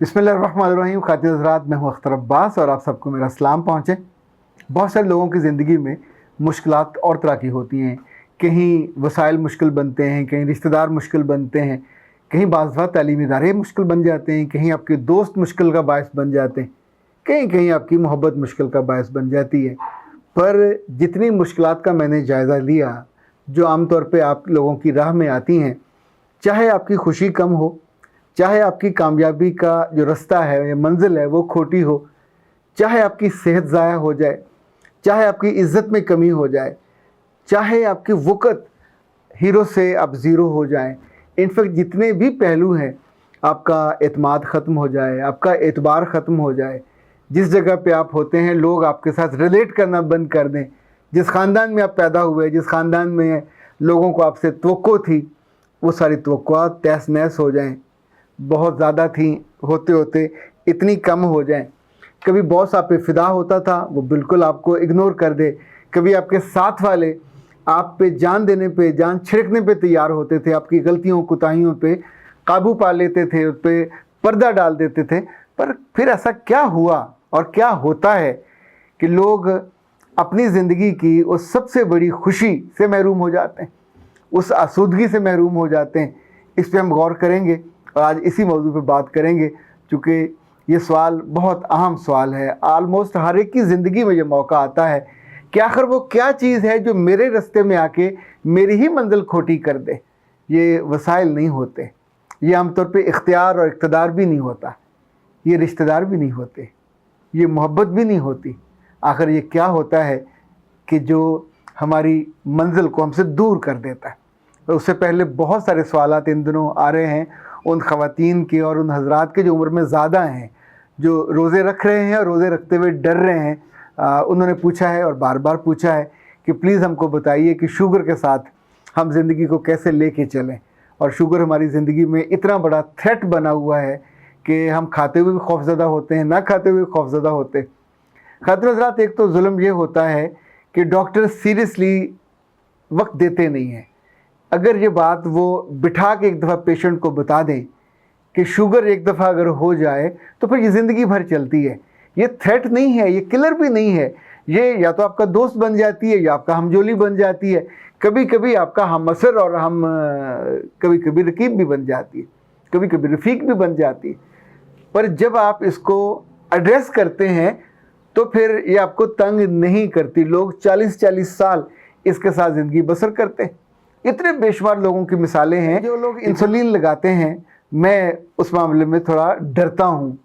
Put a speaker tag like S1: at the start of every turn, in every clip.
S1: बिस्मिल्लाहिर्रहमानिर्रहीम। खातिन हज़रात, मैं हूँ अख्तर अब्बास और आप सबको मेरा सलाम पहुँचे। बहुत सारे लोगों की ज़िंदगी में मुश्किलात और तरह की होती हैं। कहीं वसाइल मुश्किल बनते हैं, कहीं रिश्तेदार मुश्किल बनते हैं, कहीं बाज़ दफ़ा तालीमी इदारे मुश्किल बन जाते हैं, कहीं आपके दोस्त मुश्किल का बायस बन जाते हैं, कहीं कहीं आपकी मोहब्बत मुश्किल का बायस बन जाती है। पर जितनी मुश्किलात का मैंने जायज़ा लिया जो आम तौर पे आप लोगों की राह में आती हैं, चाहे आपकी खुशी कम हो, चाहे आपकी कामयाबी का जो रास्ता है या मंजिल है वो खोटी हो, चाहे आपकी सेहत ज़ाया हो जाए, चाहे आपकी इज़्ज़त में कमी हो जाए, चाहे आपकी वक़्त हीरो से आप ज़ीरो हो जाएं, इनफैक्ट जितने भी पहलू हैं, आपका एतमाद ख़त्म हो जाए, आपका एतबार ख़त्म हो जाए, जिस जगह पे आप होते हैं लोग आपके साथ रिलेट करना बंद कर दें, जिस ख़ानदान में आप पैदा हुए, जिस ख़ानदान में लोगों को आपसे तवक्को थी, वो सारी तवक्कुआत तहस नहस हो जाएं, बहुत ज़्यादा थी होते होते इतनी कम हो जाएं। कभी बॉस आप पे फ़िदा होता था, वो बिल्कुल आपको इग्नोर कर दे। कभी आपके साथ वाले आप पे जान देने पे, जान छिड़कने पे तैयार होते थे, आपकी गलतियों कोताहियों पे काबू पा लेते थे, उस पे पर्दा डाल देते थे। पर फिर ऐसा क्या हुआ और क्या होता है कि लोग अपनी ज़िंदगी की उस सबसे बड़ी खुशी से महरूम हो जाते हैं, उस आसूदगी से महरूम हो जाते हैं? इस पे हम गौर करेंगे और आज इसी मौजू पे बात करेंगे, चूँकि ये सवाल बहुत अहम सवाल है। आलमोस्ट हर एक की ज़िंदगी में ये मौका आता है कि आखिर वो क्या चीज़ है जो मेरे रास्ते में आके मेरी ही मंजिल खोटी कर दे। ये वसाइल नहीं होते, ये आमतौर पे इख्तियार और इक़्तिदार भी नहीं होता, ये रिश्तेदार भी नहीं होते, ये मोहब्बत भी नहीं होती। आखिर ये क्या होता है कि जो हमारी मंजिल को हमसे दूर कर देता है? तो उससे पहले बहुत सारे सवालात इन दिनों आ रहे हैं उन ख़वातीन के और उन हज़रात के जो उम्र में ज़्यादा हैं, जो रोज़े रख रहे हैं और रोज़े रखते हुए डर रहे हैं। उन्होंने पूछा है और बार बार पूछा है कि प्लीज़ हमको बताइए कि शुगर के साथ हम ज़िंदगी को कैसे लेके चलें। और शुगर हमारी ज़िंदगी में इतना बड़ा थ्रेट बना हुआ है कि हम खाते हुए भी खौफज़दा होते हैं, ना खाते हुए खौफज़दा होते। खातिर हज़रात, एक तो जुल्म ये होता है कि डॉक्टर सीरियसली वक्त देते नहीं हैं। अगर ये बात वो बिठा के एक दफ़ा पेशेंट को बता दें कि शुगर एक दफ़ा अगर हो जाए तो फिर ये ज़िंदगी भर चलती है, ये थ्रेट नहीं है, ये किलर भी नहीं है, ये या तो आपका दोस्त बन जाती है या आपका हमजोली बन जाती है, कभी कभी आपका हमअसर और हम कभी कभी रकीब भी बन जाती है, कभी कभी रफ़ीक भी बन जाती है। पर जब आप इसको एड्रेस करते हैं तो फिर ये आपको तंग नहीं करती। लोग 40-40 साल इसके साथ ज़िंदगी बसर करते हैं। इतने बेशुमार लोगों की मिसालें हैं जो लोग इंसुलिन लगाते हैं। मैं उस मामले में थोड़ा डरता हूँ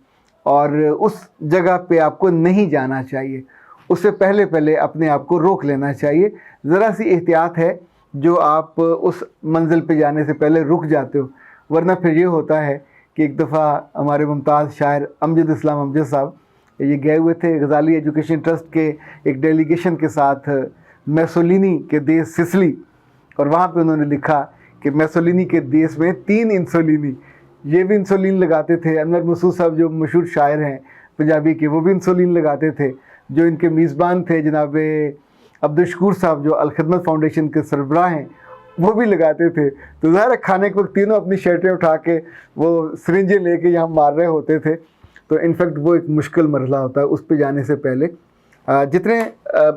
S1: और उस जगह पे आपको नहीं जाना चाहिए। उससे पहले पहले अपने आप को रोक लेना चाहिए। ज़रा सी एहतियात है जो आप उस मंजिल पे जाने से पहले रुक जाते हो, वरना फिर ये होता है कि एक दफ़ा हमारे मुमताज़ शायर अमजद इस्लाम अमजद साहब ये गए हुए थे गज़ाली एजुकेशन ट्रस्ट के एक डेलीगेशन के साथ मैसोलिनी के देश सिसिली, और वहाँ पे उन्होंने लिखा कि मैसोलिनी के देश में 3 इंसुलिनी, ये भी इंसुलिन लगाते थे। अनवर मसूद साहब जो मशहूर शायर हैं पंजाबी के, वो भी इंसुलिन लगाते थे। जो इनके मेज़बान थे जनाब अब्दुल शकूर साहब जो अल खिदमत फाउंडेशन के सरबराह हैं, वो भी लगाते थे। तो ज़ाहिर है खाने के वक्त तीनों अपनी शर्टें उठा के वो सिरिंजें लेके यहाँ मार रहे होते थे। तो इनफैक्ट वो एक मुश्किल मरहला होता है उस पे जाने से पहले। जितने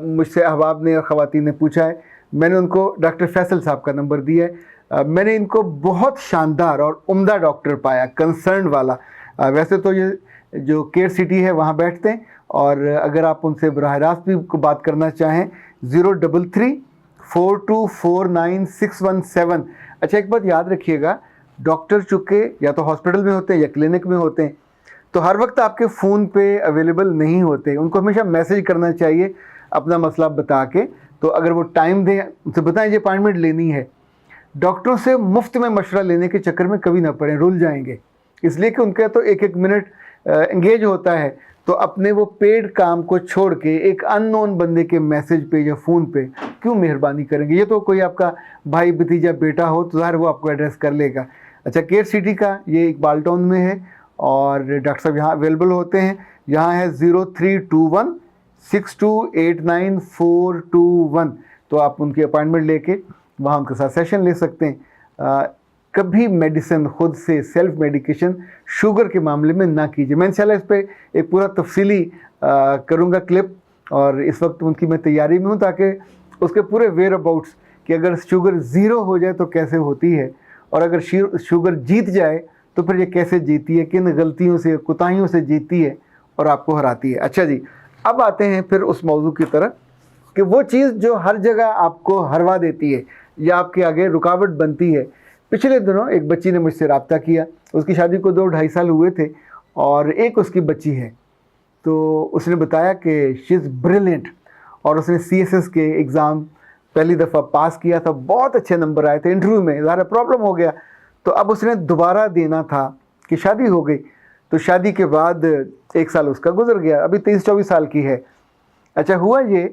S1: मुझसे अहबाब ने और ख़वातीन ने पूछा है, मैंने उनको डॉक्टर फैसल साहब का नंबर दिया है। मैंने इनको बहुत शानदार और उम्दा डॉक्टर पाया, कंसर्न वाला। वैसे तो ये जो केयर सिटी है वहाँ बैठते हैं, और अगर आप उनसे बराह रास्त भी बात करना चाहें 033-4249-617। अच्छा, एक बात याद रखिएगा, डॉक्टर चूँकि या तो हॉस्पिटल में होते हैं या क्लिनिक में होते हैं, तो हर वक्त आपके फ़ोन पे अवेलेबल नहीं होते। उनको हमेशा मैसेज करना चाहिए अपना मसला बता के। तो अगर वो टाइम दें, उनसे बताएं ये अपॉइंटमेंट लेनी है। डॉक्टरों से मुफ्त में मशवरा लेने के चक्कर में कभी ना पड़ें, रुल जाएंगे। इसलिए कि उनका तो एक एक मिनट एंगेज होता है, तो अपने वो पेड काम को छोड़ के एक अननोन बंदे के मैसेज पे या फ़ोन पे क्यों मेहरबानी करेंगे? ये तो कोई आपका भाई भतीजा बेटा हो तो ज़ाहिर वो आपको एड्रेस कर लेगा। अच्छा, केयर सिटी का ये इकबाल टाउन में है और डॉक्टर साहब यहाँ अवेलेबल होते हैं। यहाँ है 03216289 421। तो आप उनकी अपॉइंटमेंट लेके वहाँ उनके साथ सेशन ले सकते हैं। कभी मेडिसिन खुद से सेल्फ मेडिकेशन शुगर के मामले में ना कीजिए। मैं इंशाल्लाह इस पे एक पूरा तफसीली करूँगा क्लिप, और इस वक्त उनकी मैं तैयारी में हूँ ताकि उसके पूरे वेयर अबाउट्स कि अगर शुगर ज़ीरो हो जाए तो कैसे होती है, और अगर शुगर जीत जाए तो फिर ये कैसे जीती है, किन गलतियों से कोताहियों से जीती है और आपको हराती है। अच्छा जी, अब आते हैं फिर उस मौजू की तरफ कि वो चीज़ जो हर जगह आपको हरवा देती है या आपके आगे रुकावट बनती है। पिछले दिनों एक बच्ची ने मुझसे रब्ता किया, उसकी शादी को 2-2.5 साल हुए थे और एक उसकी बच्ची है। तो उसने बताया कि शी इज़ ब्रिलियंट, और उसने CSS के एग्ज़ाम पहली दफ़ा पास किया था, बहुत अच्छे नंबर आए थे, इंटरव्यू में ज़्यादा प्रॉब्लम हो गया तो अब उसने दोबारा देना था कि शादी हो गई। तो शादी के बाद 1 साल उसका गुजर गया, अभी 23-24 साल की है। अच्छा, हुआ ये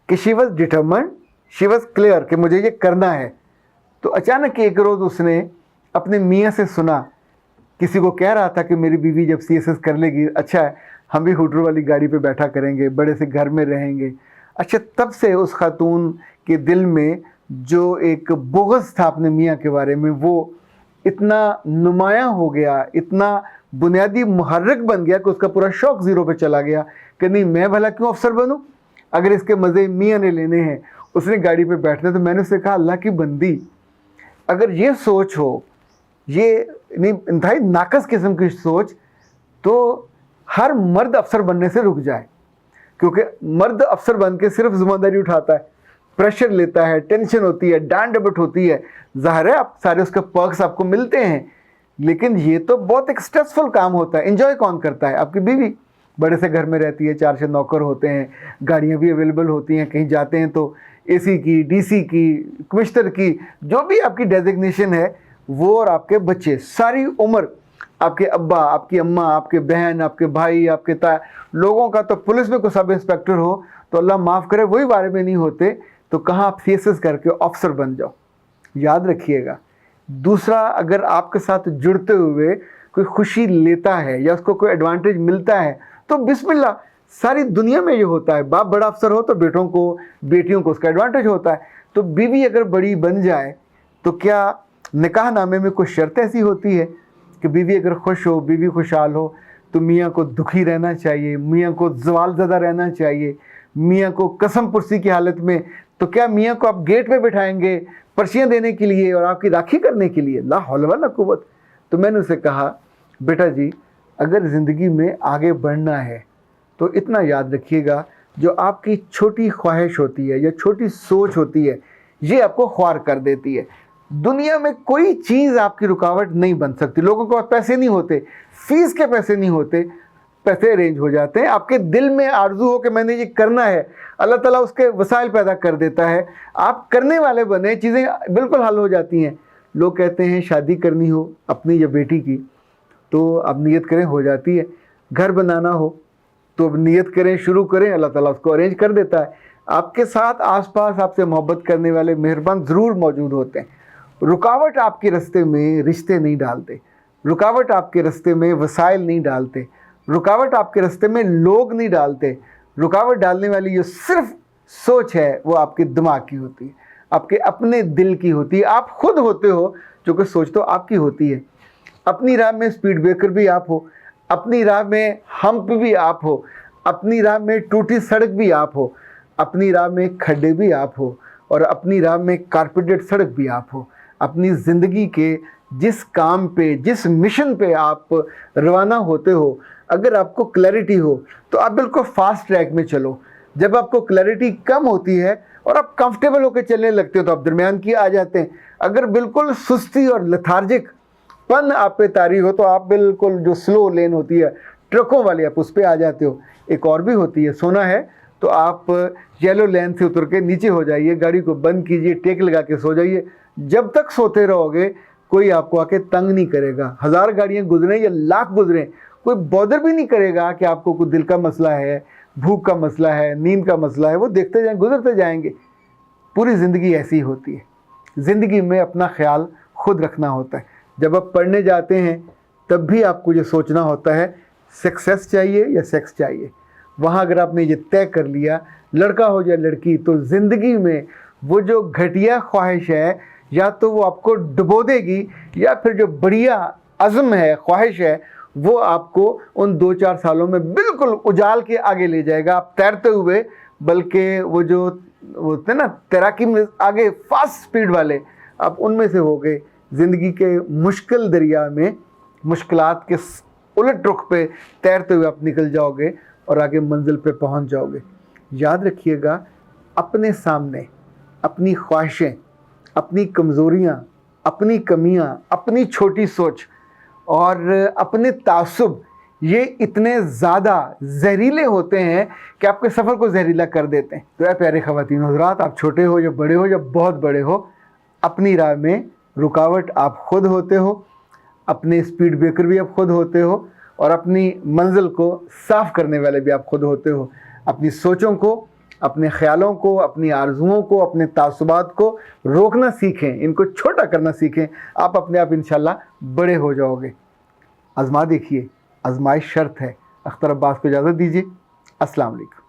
S1: कि she was determined, she was clear कि मुझे ये करना है। तो अचानक एक रोज़ उसने अपने मियाँ से सुना, किसी को कह रहा था कि मेरी बीवी जब CSS कर लेगी, अच्छा है हम भी हुटर वाली गाड़ी पे बैठा करेंगे, बड़े से घर में रहेंगे। अच्छा, तब से उस खातून के दिल में जो एक बुग़्ज़ था अपने मियाँ के बारे में, वो इतना नुमायाँ हो गया, इतना बुनियादी मुहर्रिक बन गया कि उसका पूरा शौक़ ज़ीरो पे चला गया कि नहीं, मैं भला क्यों अफसर बनूं, अगर इसके मज़े मियाँ ने लेने हैं, उसने गाड़ी पे बैठना। तो मैंने उससे कहा, अल्लाह की बंदी, अगर ये सोच हो, ये नहीं इंतहाई नाकस किस्म की सोच, तो हर मर्द अफसर बनने से रुक जाए, क्योंकि मर्द अफसर बन के सिर्फ ज़िम्मेदारी उठाता है, प्रेशर लेता है, टेंशन होती है, डांट डपट होती है। ज़ाहिर है आप सारे उसके पर्क्स आपको मिलते हैं, लेकिन ये तो बहुत एक स्ट्रेसफुल काम होता है। एंजॉय कौन करता है? आपकी बीवी बड़े से घर में रहती है, 4 नौकर होते हैं, गाड़ियाँ भी अवेलेबल होती हैं, कहीं जाते हैं तो AC की, DC की, कमिश्नर की, जो भी आपकी डेजिग्नेशन है वो, और आपके बच्चे सारी उम्र, आपके अब्बा, आपकी अम्मा, आपके बहन, आपके भाई, आपके ताया, लोगों का तो पुलिस में कोई सब इंस्पेक्टर हो तो अल्लाह माफ़ करे वही बारे में नहीं होते, तो कहाँ आप CSS करके अफसर बन जाओ। याद रखिएगा। दूसरा, अगर आपके साथ जुड़ते हुए कोई खुशी लेता है या उसको कोई एडवांटेज मिलता है तो बिस्मिल्लाह, सारी दुनिया में ये होता है। बाप बड़ा अफसर हो तो बेटों को, बेटियों को उसका एडवांटेज होता है। तो बीवी अगर बड़ी बन जाए तो क्या निकाह नामे में कोई शर्त ऐसी होती है कि बीवी अगर खुश हो, बीवी खुशहाल हो, तो मियाँ को दुखी रहना चाहिए, मियाँ को ज़वाल ज़दा रहना चाहिए, मियाँ को कसम पुरसी की हालत में, तो क्या मियाँ को आप गेट पे बिठाएंगे पर्चियाँ देने के लिए और आपकी राखी करने के लिए? ला हौल वला कुव्वत। तो मैंने उसे कहा, बेटा जी, अगर ज़िंदगी में आगे बढ़ना है तो इतना याद रखिएगा, जो आपकी छोटी ख्वाहिश होती है या छोटी सोच होती है, ये आपको ख्वार कर देती है। दुनिया में कोई चीज़ आपकी रुकावट नहीं बन सकती। लोगों के पास पैसे नहीं होते, फीस के पैसे नहीं होते, पैसे अरेंज हो जाते हैं। आपके दिल में आरजू हो कि मैंने ये करना है, अल्लाह ताला उसके वसाइल पैदा कर देता है। आप करने वाले बने, चीज़ें बिल्कुल हल हो जाती हैं। लोग कहते हैं शादी करनी हो अपनी या बेटी की तो अब नियत करें, हो जाती है। घर बनाना हो तो अब नियत करें, शुरू करें, अल्लाह ताला उसको अरेंज कर देता है। आपके साथ आसपास आपसे मोहब्बत करने वाले मेहरबान ज़रूर मौजूद होते हैं। रुकावट आपके रास्ते में रिश्ते नहीं डालते, रुकावट आपके रास्ते में वसाइल नहीं डालते, रुकावट आपके रास्ते में लोग नहीं डालते। रुकावट डालने वाली जो सिर्फ सोच है वो आपके दिमाग की होती है, आपके अपने दिल की होती है। आप खुद होते हो जो कि सोच तो आपकी होती है। अपनी राह में स्पीड ब्रेकर भी आप हो, अपनी राह में हम्प भी आप हो, अपनी राह में टूटी सड़क भी आप हो, अपनी राह में खड्डे भी आप हो, और अपनी राह में कारपेटेड सड़क भी आप हो। अपनी ज़िंदगी के जिस काम पे, जिस मिशन पे आप रवाना होते हो, अगर आपको क्लैरिटी हो तो आप बिल्कुल फास्ट ट्रैक में चलो। जब आपको क्लैरिटी कम होती है और आप कंफर्टेबल होकर चलने लगते हो तो आप दरमियान की आ जाते हैं। अगर बिल्कुल सुस्ती और लथार्जिक पन आप पे तारी हो तो आप बिल्कुल जो स्लो लेन होती है ट्रकों वाली, आप उस पर आ जाते हो। एक और भी होती है, सोना है तो आप येलो लेन से उतर के नीचे हो जाइए, गाड़ी को बंद कीजिए, टेक लगा के सो जाइए। जब तक सोते रहोगे कोई आपको आके तंग नहीं करेगा। 1000 गाड़ियाँ गुजरें या लाख गुजरें, कोई बॉदर भी नहीं करेगा कि आपको कोई दिल का मसला है, भूख का मसला है, नींद का मसला है। वो देखते जाएं, गुजरते जाएंगे। पूरी ज़िंदगी ऐसी होती है। ज़िंदगी में अपना ख्याल खुद रखना होता है। जब आप पढ़ने जाते हैं तब भी आपको ये सोचना होता है सक्सेस चाहिए या सेक्स चाहिए। वहाँ अगर आपने ये तय कर लिया, लड़का हो या लड़की, तो ज़िंदगी में वो जो घटिया ख्वाहिश है یا تو وہ آپ کو ڈبو دے گی، یا پھر جو بڑھیا عزم ہے، خواہش ہے، وہ آپ کو ان 2-4 سالوں میں بالکل اجال کے آگے لے جائے گا، آپ تیرتے ہوئے، بلکہ وہ جو ہوتے ہیں نا تیراکی میں آگے فاسٹ سپیڈ والے، آپ ان میں سے ہو گئے، زندگی کے مشکل دریا میں مشکلات کے الٹ رخ پہ تیرتے ہوئے آپ نکل جاؤ گے اور آگے منزل پہ پہنچ جاؤ گے۔ یاد رکھیے گا، اپنے سامنے اپنی خواہشیں، اپنی کمزوریاں، اپنی کمیاں، اپنی چھوٹی سوچ اور اپنے تعصب، یہ اتنے زیادہ زہریلے ہوتے ہیں کہ آپ کے سفر کو زہریلا کر دیتے ہیں۔ تو اے پیارے خواتین و حضرات، آپ چھوٹے ہو یا بڑے ہو یا بہت بڑے ہو، اپنی راہ میں رکاوٹ آپ خود ہوتے ہو، اپنے اسپیڈ بریکر بھی آپ خود ہوتے ہو، اور اپنی منزل کو صاف کرنے والے بھی آپ خود ہوتے ہو۔ اپنی سوچوں کو، اپنے خیالوں کو، اپنی آرزوؤں کو، اپنے تعصبات کو روکنا سیکھیں، ان کو چھوٹا کرنا سیکھیں، آپ اپنے آپ انشاءاللہ بڑے ہو جاؤ گے۔ آزما دیکھیے، آزمائش شرط ہے۔ اختر عباس کو اجازت دیجیے، السلام علیکم۔